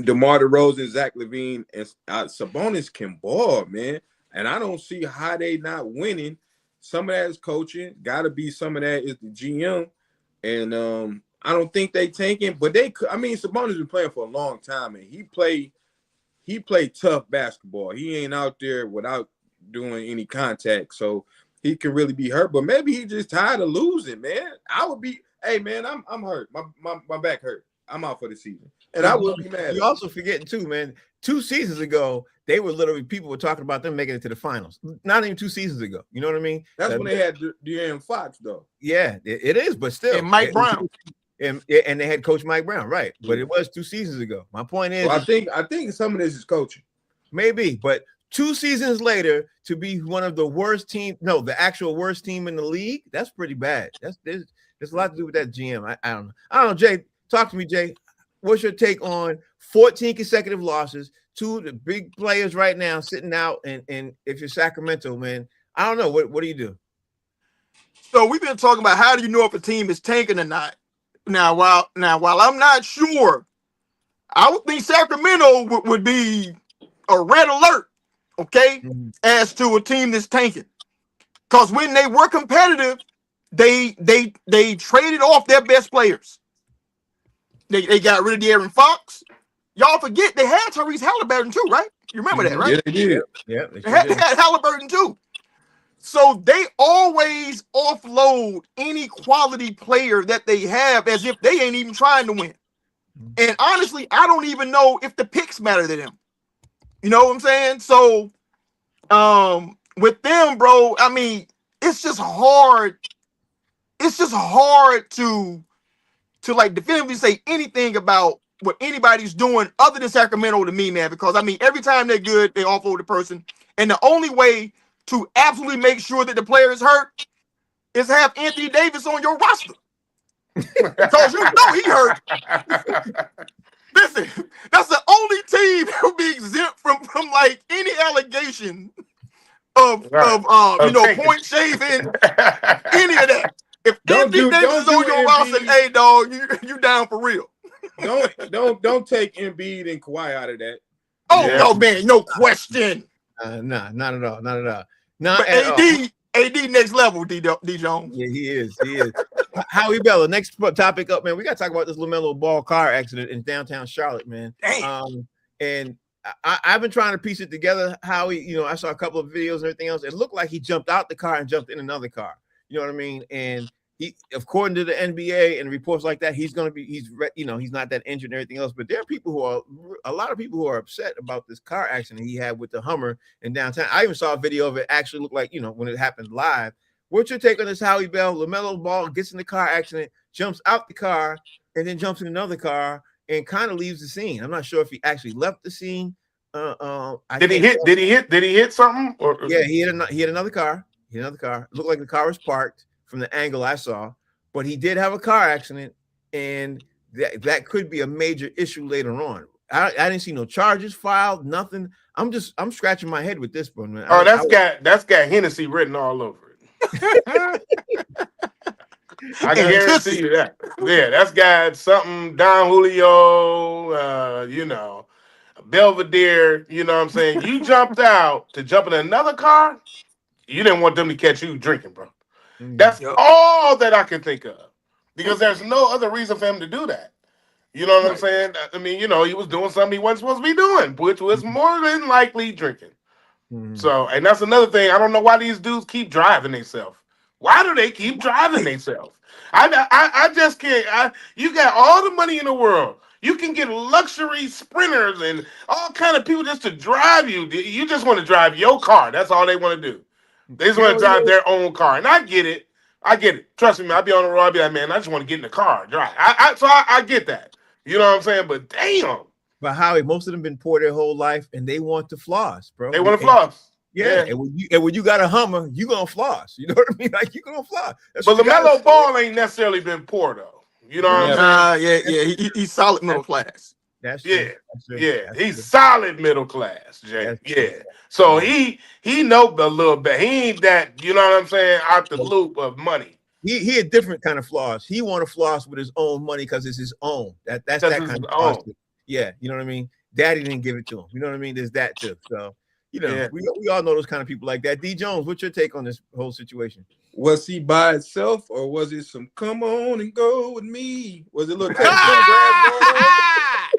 DeMar DeRozan, Zach LaVine, and Sabonis can ball, man. And I don't see how they not winning. Some of that is coaching. Got to be some of that is the GM. And I don't think they tanking. But they could. I mean, Sabonis been playing for a long time, and he played tough basketball. He ain't out there without doing any contact. So he can really be hurt. But maybe he just tired of losing, man. Hey, man, I'm hurt. My back hurt. I'm out for the season. And I wouldn't be mad. You're also forgetting too, man. 2 seasons ago, people were talking about them making it to the finals. Not even 2 seasons ago. You know what I mean? That's when they had De'Aaron Fox, though. Yeah, it is, but still. And Mike Brown. And they had Coach Mike Brown, right? But it was 2 seasons ago. My point is, well, I think some of this is coaching. Maybe, but 2 seasons later to be one of the worst team, the actual worst team in the league, that's pretty bad. There's a lot to do with that GM. I don't know. I don't know, Jay. Talk to me, Jay. What's your take on 14 consecutive losses? 2 of the big players right now sitting out, and if you're Sacramento, man, I don't know. What do you do? So we've been talking about how do you know if a team is tanking or not. Now, while I'm not sure, I would think Sacramento would be a red alert, okay, as to a team that's tanking. Because when they were competitive, they traded off their best players. They got rid of De'Aaron Fox. Y'all forget they had Tyrese Halliburton too, right? You remember that, right? Yeah, they did. Yeah, they had Halliburton too. So they always offload any quality player that they have as if they ain't even trying to win. And honestly, I don't even know if the picks matter to them. You know what I'm saying? So with them, bro, I mean, it's just hard. it's just hard to like definitively say anything about what anybody's doing other than Sacramento to me, man. Because I mean, every time they're good, they offload the person, and the only way to absolutely make sure that the player is hurt is have Anthony Davis on your roster. Because you know he hurt. Listen, that's the only team that will be exempt from like any allegation of taking. point shaving, any of that. If Don't Anthony do- Davis don't is on do your Embiid. roster, hey dog, you down for real. Don't take Embiid and Kawhi out of that. Oh Yeah. no, man, no question. Nah, not at all. Not at all. Not But at all. AD next level, D Jones. Yeah, he is. He is. Howie Bella, next topic up, man. We got to talk about this LaMelo Ball car accident in downtown Charlotte, man. Damn. And I've been trying to piece it together. Howie, you know, I saw a couple of videos and everything else. It looked like he jumped out the car and jumped in another car. You know what I mean? And he, according to the NBA and reports like that, he's not that injured and everything else. But there are a lot of people who are upset about this car accident he had with the Hummer in downtown. I even saw a video of it actually look like, when it happened live. What's your take on this, Howie Bell? LaMelo Ball gets in the car accident, jumps out the car, and then jumps in another car and kind of leaves the scene. I'm not sure if he actually left the scene. Did he hit something? Or Yeah, he hit another car. It looked like the car was parked from the angle I saw, but he did have a car accident, and that could be a major issue later on. I didn't see no charges filed, nothing. I'm scratching my head with this one, man. Oh, that's got Hennessy written all over it. I can guarantee you that. Yeah, that's got something Don Julio, Belvedere. You know what I'm saying? You jumped out to jump in another car. You didn't want them to catch you drinking, bro. That's all that I can think of, because there's no other reason for him to do that. You know what I'm saying? I mean, he was doing something he wasn't supposed to be doing, which was more than likely drinking. So, and that's another thing. I don't know why these dudes keep driving themselves. Why do they keep driving themselves? I just can't. You got all the money in the world. You can get luxury sprinters and all kind of people just to drive you. You just want to drive your car. That's all they want to do. They just want to drive their own car. And I get it. Trust me, I'll be on the road. I'll be like, man, I just want to get in the car and drive. So I get that. You know what I'm saying? But damn. But Howie, most of them been poor their whole life, and they want to floss, bro. They want to floss. Yeah. And when you got a Hummer, you gonna floss. You know what I mean? Like, you gonna floss. But LaMelo Ball ain't necessarily been poor though. You know what I'm saying? He's solid middle class. That's true. That's He's solid middle class, Jay. Yeah. So he know a little bit. He ain't that, you know what I'm saying, out the loop of money. He a different kind of floss. He want to floss with his own money because it's his own. That's that kind of floss. Yeah, you know what I mean? Daddy didn't give it to him. You know what I mean? There's that too. So, we all know those kind of people like that. D Jones, what's your take on this whole situation? Was he by itself, or was it some come on and go with me? Was it a little Teddy Pendergrass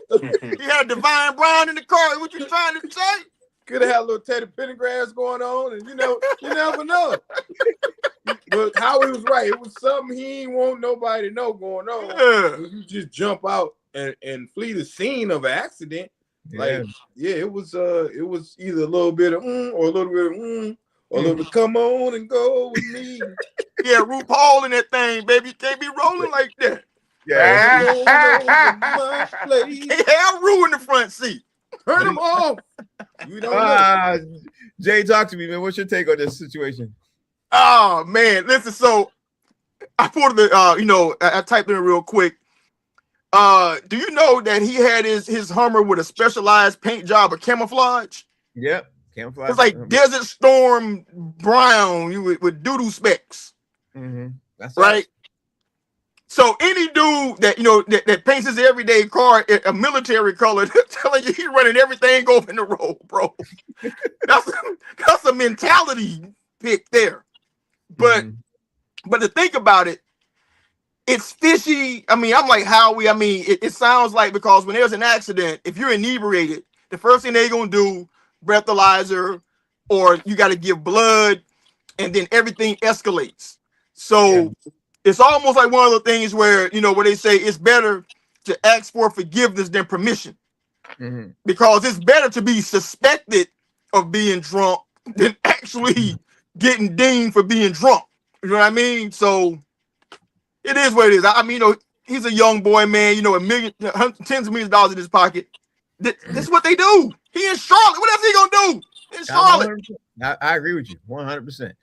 going on? He had Divine Brown in the car. What you trying to say? Could have had a little Teddy Pendergrass going on, and you never know. But Howie was right. It was something he ain't want nobody to know going on. Yeah. You just jump out and flee the scene of an accident. It was either a little bit of or a little bit of or a little bit come on and go with me. Yeah, RuPaul in that thing, baby. You can't be rolling like that. Yeah. They have Ru in the front seat. Turn them off. You don't know. Jay, talk to me, man. What's your take on this situation? Oh man, listen. So I pulled the I typed in it real quick. Do you know that he had his Hummer with a specialized paint job of camouflage? Yep, camouflage. It's like Desert Storm brown with doo-doo specks. Mm-hmm. That's right. So any dude that that paints his everyday car a military color, telling you he's running everything over in the road, bro. That's a mentality pick there. But to think about it, it's fishy. I mean, I'm like Howie. I mean, it sounds like, because when there's an accident, if you're inebriated, the first thing they're gonna do, breathalyzer, or you got to give blood, and then everything escalates. So it's almost like one of the things where where they say it's better to ask for forgiveness than permission, because it's better to be suspected of being drunk than actually getting dinged for being drunk. You know what I mean? So It is what it is. I mean, he's a young boy, man. Tens of millions of dollars in his pocket. This is what they do. He in Charlotte. What else he gonna do in Charlotte? I agree with you 100%.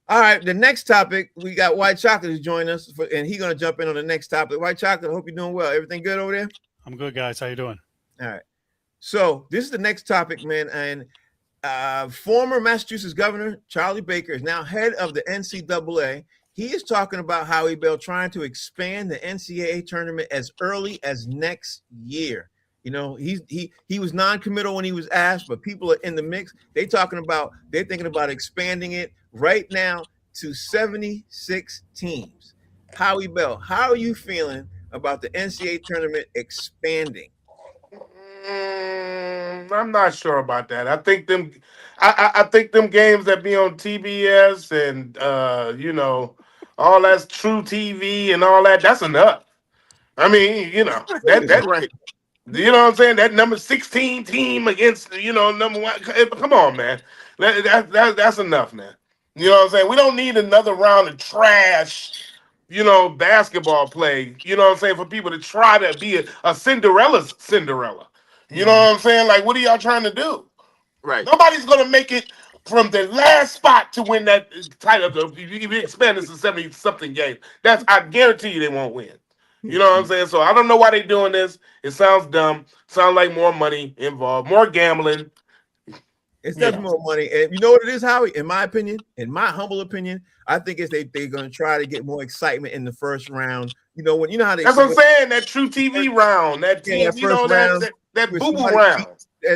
All right, the next topic, we got White Chocolate is joining us, and he's gonna jump in on the next topic. White Chocolate, I hope you're doing well. Everything good over there? I'm good, guys. How you doing? All right. So this is the next topic, man. And former Massachusetts Governor Charlie Baker is now head of the NCAA. He is talking about Howie Bell trying to expand the NCAA tournament as early as next year. He was non-committal when he was asked, but people are in the mix. They're thinking about expanding it right now to 76 teams. Howie Bell, how are you feeling about the NCAA tournament expanding? I'm not sure about that. I think them games that be on TBS and all that's True TV and all that, that's enough. I mean, that's right. You know what I'm saying? That number 16 team against number 1. Come on, man. That's enough, man. You know what I'm saying? We don't need another round of trash, basketball play. You know what I'm saying? For people to try to be a Cinderella. You know what I'm saying? Like, what are y'all trying to do? Right. Nobody's gonna make it from the last spot to win that title. If you expand this to 70-something games, I guarantee you they won't win. You know what I'm saying? So I don't know why they're doing this. It sounds dumb. Sounds like more money involved, more gambling. It's definitely more money. And you know what it is, Howie? In my opinion, in my humble opinion, I think it's they're going to try to get more excitement in the first round. How they. That's what I'm saying. That True TV round, that first round, that boo-boo round.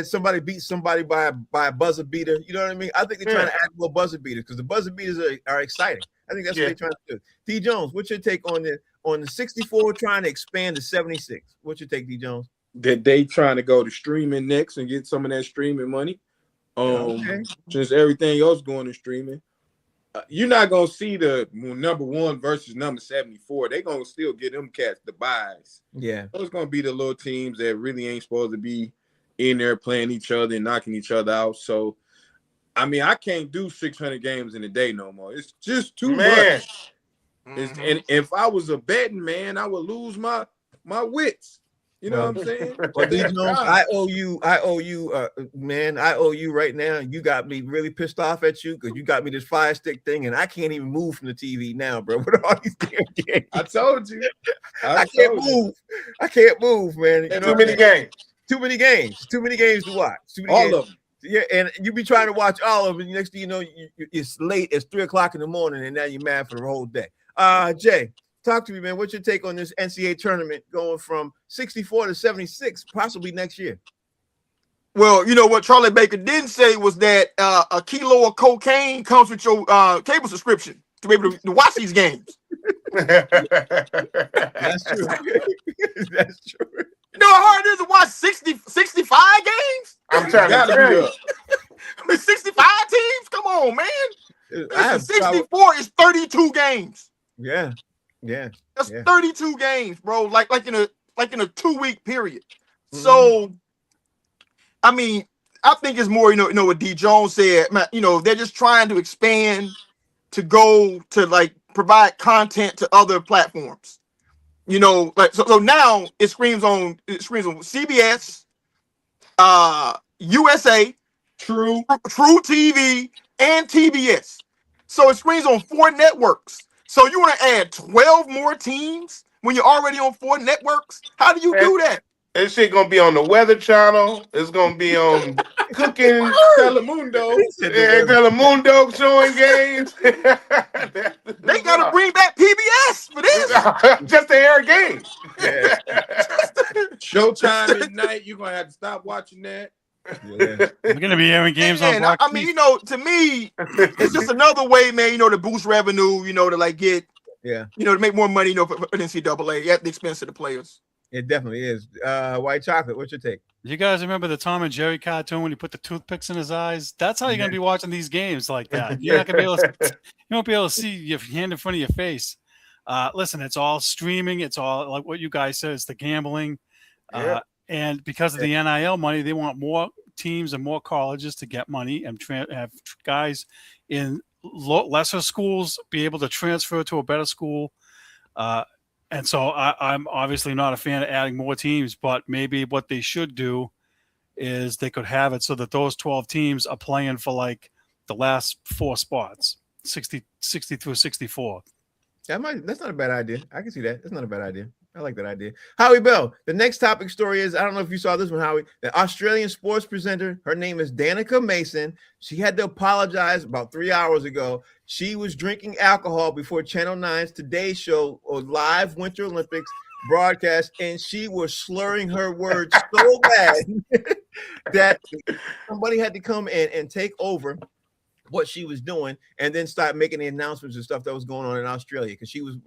Somebody beats somebody by a buzzer beater. You know what I mean? I think they're trying to add more buzzer beaters because the buzzer beaters are exciting. I think that's what they're trying to do. D. Jones, what's your take on the 64 trying to expand to 76? What's your take, D. Jones? That they trying to go to streaming next and get some of that streaming money. Since everything else going to streaming, you're not gonna see the number 1 versus number 74. They're gonna still get them cats the buys. Yeah, those gonna be the little teams that really ain't supposed to be in there playing each other and knocking each other out. So, I mean, I can't do 600 games in a day no more. It's just too much. Mm-hmm. And if I was a betting man, I would lose my wits. You know what I'm saying? Well, D. Jones, I owe you, man. I owe you right now. You got me really pissed off at you because you got me this Fire Stick thing, and I can't even move from the TV now, bro. With all these damn games, I told you, I can't move. I can't move, man. Too many games. Too many games. Too many games to watch. All of them. Yeah, and you be trying to watch all of them. Next thing you know, it's late. It's 3:00 in the morning, and now you're mad for the whole day. Jay, talk to me, man. What's your take on this NCAA tournament going from 64 to 76, possibly next year? Well, what Charlie Baker didn't say was that a kilo of cocaine comes with your cable subscription to be able to watch these games. That's true. That's true. You know how hard it is to watch 65 games? I'm trying to tell you. With 65 teams? Come on, man. 64 is 32 games. Yeah. That's 32 games, bro. Like in a 2-week period. Mm-hmm. So, I mean, I think it's more, what D. Jones said. They're just trying to expand to go to provide content to other platforms. So now it screams on CBS, USA, True TV, and TBS. So it screens on 4 networks. So you want to add 12 more teams when you're already on 4 networks? How do you do that? This shit gonna be on the Weather Channel. It's gonna be on Cooking Telemundo. Telemundo showing games. They gotta bring back PBS for this. Just to air games. Yeah. Showtime at night. You're gonna have to stop watching that. Yeah. We're gonna be airing games on Block. I mean, to me, it's just another way, man. To boost revenue. To get. Yeah. To make more money. For NCAA at the expense of the players. It definitely is. White Chocolate, what's your take? You guys remember the Tom and Jerry cartoon when he put the toothpicks in his eyes? That's how you're going to be watching these games like that. You're not going to be able to, you won't be able to see your hand in front of your face. Listen, it's all streaming. It's all like what you guys said. It's the gambling. And because of the NIL money, they want more teams and more colleges to get money and have guys in lesser schools be able to transfer to a better school. And so I'm obviously not a fan of adding more teams, but maybe what they should do is they could have it so that those 12 teams are playing for like the last 4 spots, 60 through 64. That's not a bad idea. I can see that. That's not a bad idea. I like that idea. Howie Bell, the next topic story is, I don't know if you saw this one, Howie, the Australian sports presenter, her name is Danica Mason. She had to apologize about 3 hours ago. She was drinking alcohol before Channel 9's Today Show or live Winter Olympics broadcast, and she was slurring her words so bad that somebody had to come in and take over what she was doing and then start making the announcements and stuff that was going on in Australia, because she was,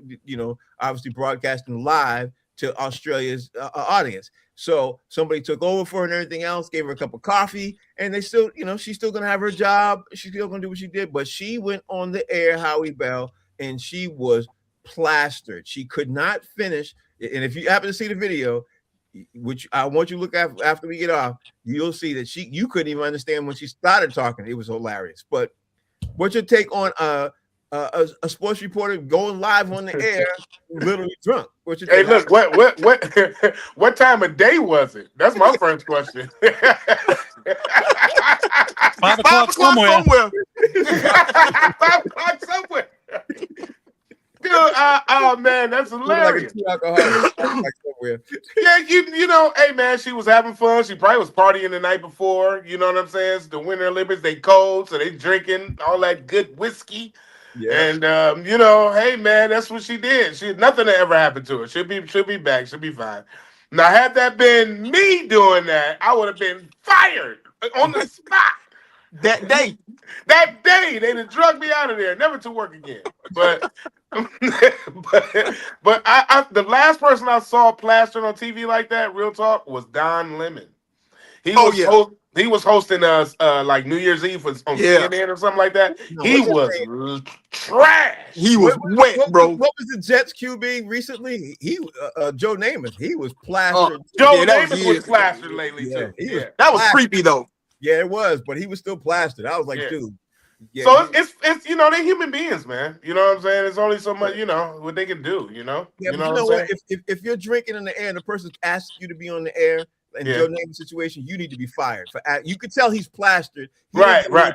obviously broadcasting live to Australia's audience. So somebody took over for her and everything else, gave her a cup of coffee, and they still, she's still going to have her job. She's still going to do what she did, but she went on the air, Howie Bell, and she was plastered. She could not finish. And if you happen to see the video, which I want you to look at after we get off, you'll see that you couldn't even understand when she started talking. It was hilarious. But what's your take on a sports reporter going live on the air, literally drunk? What's your take? Hey, look, what time of day was it? That's my first question. 5 o'clock somewhere. 5 o'clock somewhere. Dude, oh man, that's hilarious. Yeah, hey man, she was having fun. She probably was partying the night before. You know what I'm saying? It's the Winter Olympics, they cold, so they drinking all that good whiskey. Yeah. And hey man, that's what she did. Nothing that ever happened to her. She'll be back. She'll be fine. Now, had that been me doing that, I would have been fired on the spot. That day, they'd have drugged me out of there, never to work again. But I the last person I saw plastered on TV like that, real talk, was Don Lemon. He was hosting us like New Year's Eve on CNN or something like that. He was trash. He was wet, bro. What was the Jets QB recently? He Joe Namath. He was plastered. Joe Namath was plastered lately too. That was creepy though. Yeah, it was, but he was still plastered. I was like, dude. Yeah, so it's they're human beings, man. You know what I'm saying? It's only so much, what they can do, Yeah, you know what? If you're drinking in the air and the person asks you to be on the air in Joe Namath situation, you need to be fired. You could tell he's plastered. Right. You know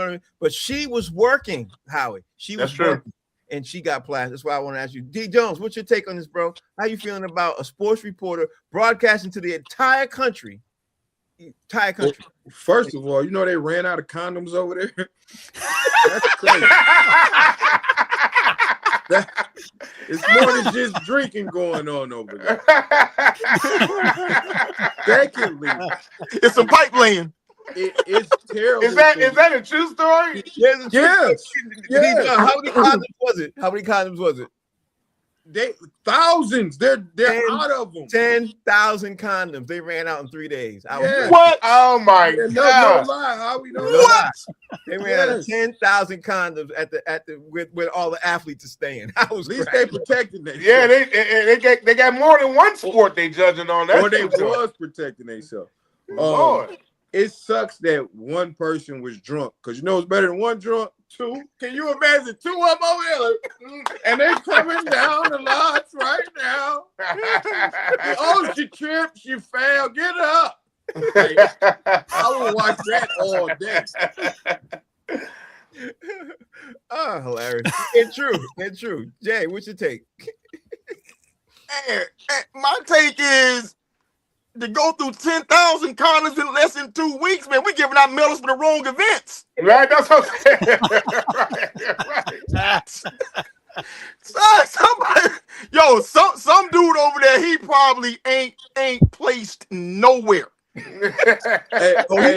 what I mean? But she was working, Howie. She was working, and she got plastered. That's why I want to ask you, D. Jones, what's your take on this, bro? How you feeling about a sports reporter broadcasting to the entire country? Well, first of all, they ran out of condoms over there. That's crazy. It's more than just drinking going on over there. Secondly, it's a pipe laying. It's terrible. Is that a true story? Yes. How many condoms was it? Thousands. They're out of them. 10,000 condoms. They ran out in 3 days. What? Oh my God! No lie. How we know? What? They ran out of 10,000 condoms at the with all the athletes are staying. At least they protecting themselves. Yeah, they got more than one sport they judging on that. Or they was protecting themselves. Lord. It sucks that one person was drunk, because it's better than one drunk. 2. Can you imagine 2 of them over there? And they coming down the lots right now. Oh, she tripped, she fell. Get up. I will watch that all day. Oh, hilarious. It's true. Jay, what's your take? My take is to go through 10,000 condoms in less than 2 weeks, man. We're giving out medals for the wrong events. Right, that's what I'm saying. Some dude over there, he probably ain't placed nowhere. Hey,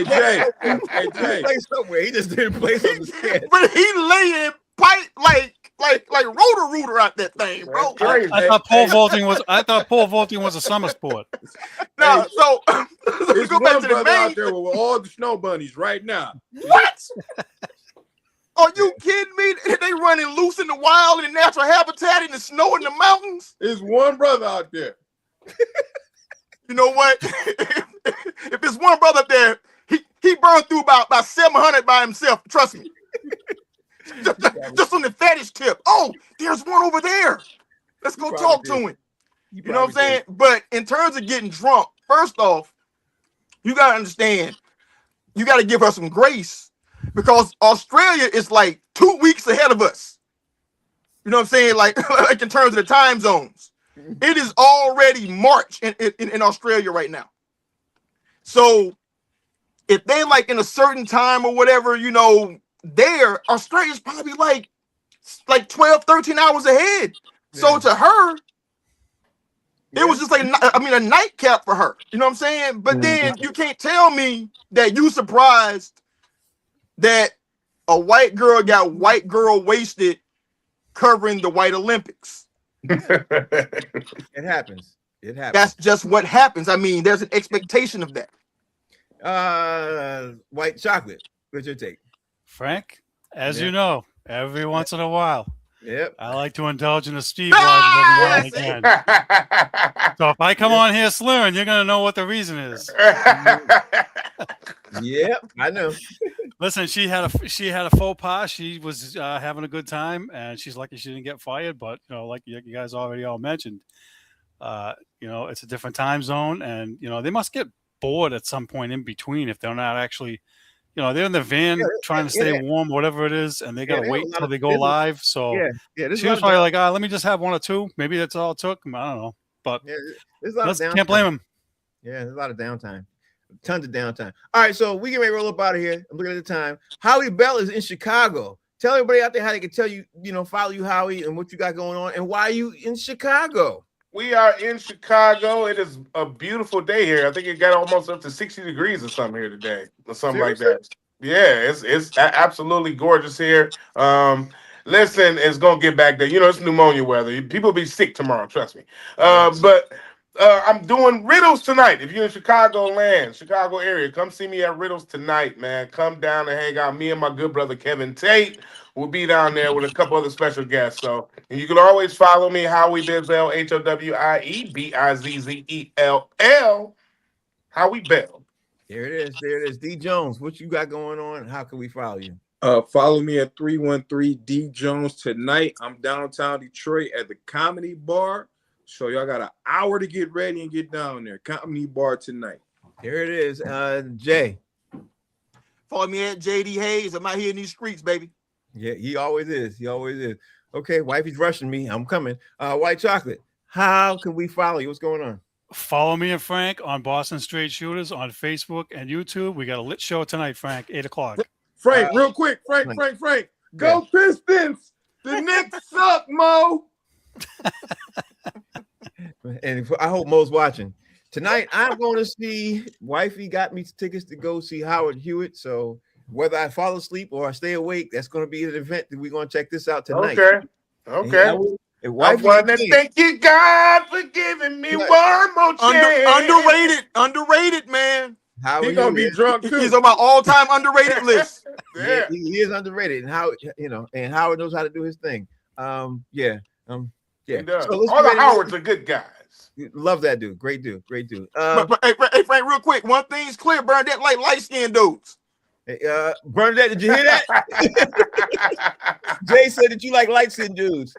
Jay. He placed somewhere. He just didn't place on the stand. But he laying pipe like rotor out that thing, bro. I thought pole vaulting was a summer sport. Now, so let's go back to the main out there with all the snow bunnies right now. What? Are you kidding me? They running loose in the wild in natural habitat in the snow in the mountains? There's one brother out there. You know what? If there's one brother up there, he burned through about 700 by himself. Trust me. Just on the fetish tip. Oh, there's one over there. Let's go Probably talk did. to him. You You know what I'm probably saying? But in terms of getting drunk, first off, you got to understand, you got to give her some grace because Australia is like 2 weeks ahead of us. You know what I'm saying? Like in terms of the time zones. It is already March in Australia right now. So if they like in a certain time or whatever, you know, there, Australia's probably like 12, 13 hours ahead. So Yeah. to her, Yeah. it was just like, I mean, a nightcap for her. You know what I'm saying? But then you can't tell me that you surprised that a white girl got white girl wasted covering the White Olympics. It happens. It happens. That's just what happens. I mean, there's an expectation of that. White chocolate. What's your take? Frank, as Yeah. you know, every once in a while, Yep. I like to indulge in a Steve Rogers every now and again. So if I come on here slurring, you're gonna know what the reason is. Yep. I know. Listen, she had a faux pas. She was having a good time, and she's lucky she didn't get fired. But you know, like you guys already all mentioned, you know, it's a different time zone, and you know they must get bored at some point in between if they're not actually, you know, they're in the van trying to stay warm, whatever it is, and they gotta they have wait a lot until of they go business. live. So Yeah. There's she a was lot probably of, like, let me just have one or two. Maybe that's all it took. I don't know, but there's a lot of downtime. can't blame him. Yeah, there's a lot of downtime. Tons of downtime. All right, so we can ready to roll up out of here. I'm looking at the time. Howie Bell is in Chicago. Tell everybody out there how they can tell you, you know, follow you, Howie, and what you got going on, and why you in Chicago. We are in Chicago. It is a beautiful day here. I think it got almost up to 60 degrees or something here today, or something like that. Yeah, it's absolutely gorgeous here. Listen, it's gonna get back there. You know, it's pneumonia weather. People be sick tomorrow. Trust me. But I'm doing Riddles tonight. If you're in Chicagoland, Chicago area, come see me at Riddles tonight, man. Come down and hang out. Me and my good brother Kevin Tate will be down there with a couple other special guests. So, and you can always follow me, Howie Bizzell, HOWIE BIZZELL. Howie Bell. There it is. There it is. D Jones, what you got going on, and how can we follow you? Follow me at 313 D Jones tonight. I'm downtown Detroit at the Comedy Bar. So y'all got an hour to get ready and get down there. Comedy Bar tonight. There it is. Jay. Follow me at JD Hayes. I'm out here in these streets, baby. Yeah, he always is. He always is. Okay, wifey's rushing me. I'm coming. White Chocolate, how can we follow you? What's going on? Follow me and Frank on Boston Straight Shooters on Facebook and YouTube. We got a lit show tonight, Frank, 8:00. Frank, real quick. Frank. Go Pistons. The Knicks suck, Mo. And I hope Mo's watching. Tonight, I'm going to see, wifey got me tickets to go see Howard Hewitt. So whether I fall asleep or I stay awake, that's going to be an event that we're going to check this out tonight. Okay. And I wifey, want to thank you, God, for giving me one more chance. Underrated, man. Howard He gonna be Hewitt, drunk too. He's on my all-time underrated list. yeah, he is underrated. And Howard, you know, and Howard knows how to do his thing. Yeah. He does. So let's All get the ready to- Howards are good guys. Love that dude. Great dude. But hey, Frank, real quick, one thing's clear, Bernadette like light-skinned dudes. Bernadette, did you hear that? Jay said that you like light-skinned dudes.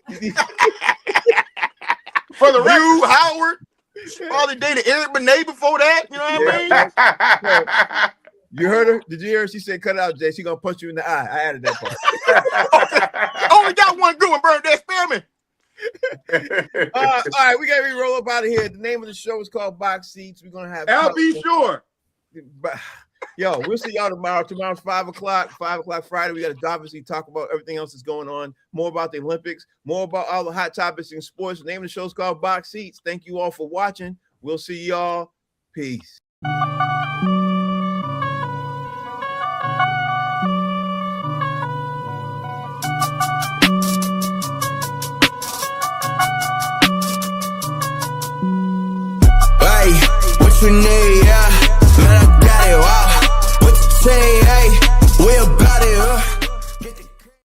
For the record. You, Howard, probably dated Eric Benet before that. You know what I mean? You heard her? Did you hear her? She said, "Cut it out, Jay. She gonna punch you in the eye." I added that part. Only got one good one, Bernadette. Spare me. All right, we gotta roll up out of here. The name of the show is called Box Seats. We're gonna have I'll be sure. Yo, we'll see y'all tomorrow. Tomorrow's 5:00. 5:00 Friday. We got to obviously talk about everything else that's going on. More about the Olympics. More about all the hot topics in sports. The name of the show is called Box Seats. Thank you all for watching. We'll see y'all. Peace. Hey, what you need, yeah.